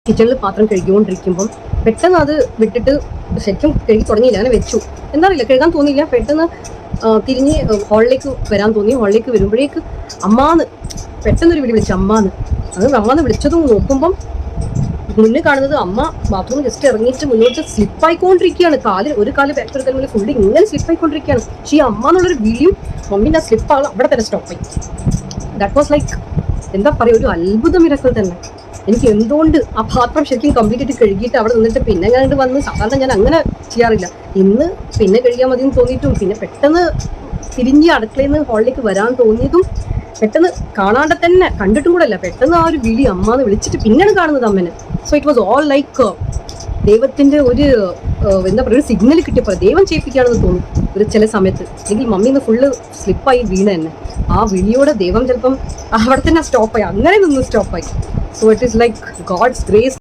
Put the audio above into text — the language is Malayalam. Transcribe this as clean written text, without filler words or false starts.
കിച്ചണിൽ പാത്രം കഴുകിക്കൊണ്ടിരിക്കുമ്പം പെട്ടെന്ന് അത് വിട്ടിട്ട് ശരിക്കും കഴുകി തുടങ്ങിയില്ല, അങ്ങനെ വെച്ചു. എന്താ അറിയില്ല, കഴുകാൻ തോന്നിയില്ല. പെട്ടെന്ന് തിരിഞ്ഞ് ഹാളിലേക്ക് വരാൻ തോന്നി. ഹാളിലേക്ക് വരുമ്പോഴേക്ക് അമ്മാന്ന് പെട്ടെന്നൊരു വിളി വിളിച്ചു, അമ്മാന്ന്. അത് അമ്മാന്ന് വിളിച്ചതും നോക്കുമ്പം മുന്നേ കാണുന്നത് അമ്മ ബാത്റൂമിൽ ജസ്റ്റ് ഇറങ്ങിയിട്ട് മുന്നോട്ട് സ്ലിപ്പായിക്കൊണ്ടിരിക്കുകയാണ്. ഒരു കാല് ബാക്ക് ഫുള്ളി ഇങ്ങനെ സ്ലിപ്പായിക്കൊണ്ടിരിക്കുകയാണ്. പക്ഷേ ഈ അമ്മ എന്നുള്ളൊരു വിളിയും മമ്മീൻ്റെ ആ സ്ലിപ്പാണ് അവിടെ തന്നെ സ്റ്റോപ്പായി. ദാറ്റ് വാസ് ലൈക്ക് എന്താ പറയുക, ഒരു അത്ഭുത മിറക്കൽ തന്നെ. എനിക്ക് എന്തുകൊണ്ട് ആ പാത്രം ശരിക്കും കംപ്ലീറ്റ് ആയിട്ട് കഴുകിയിട്ട് അവിടെ നിന്നിട്ട് പിന്നെ കണ്ട് വന്ന്, സാധാരണ ഞാൻ അങ്ങനെ ചെയ്യാറില്ല, ഇന്ന് പിന്നെ കഴുകിയാൽ മതി എന്ന് തോന്നിയിട്ടും പിന്നെ പെട്ടെന്ന് തിരിഞ്ഞ് അടുക്കളയിൽ നിന്ന് ഹാളിലേക്ക് വരാൻ തോന്നിയതും പെട്ടെന്ന് കാണാണ്ട് തന്നെ, കണ്ടിട്ടും കൂടെ അല്ല, പെട്ടെന്ന് ആ ഒരു വിളി അമ്മാന്ന് വിളിച്ചിട്ട് പിന്നെയാണ് കാണുന്നത് അമ്മനെ. So it was all like ദൈവത്തിന്റെ ഒരു എന്താ പറയുക, ഒരു സിഗ്നൽ കിട്ടിയപ്പോൾ ദൈവം ചെയ്യിപ്പിക്കുകയാണെന്ന് തോന്നും ഒരു ചില സമയത്ത്. അല്ലെങ്കിൽ മമ്മീന്ന് ഫുള്ള് സ്ലിപ്പായി വീണ തന്നെ ആ വിളിയോടെ ദൈവം ചിലപ്പം അവിടെ തന്നെ സ്റ്റോപ്പായി, അങ്ങനെ നിന്ന് സ്റ്റോപ്പായി. So it is like God's grace.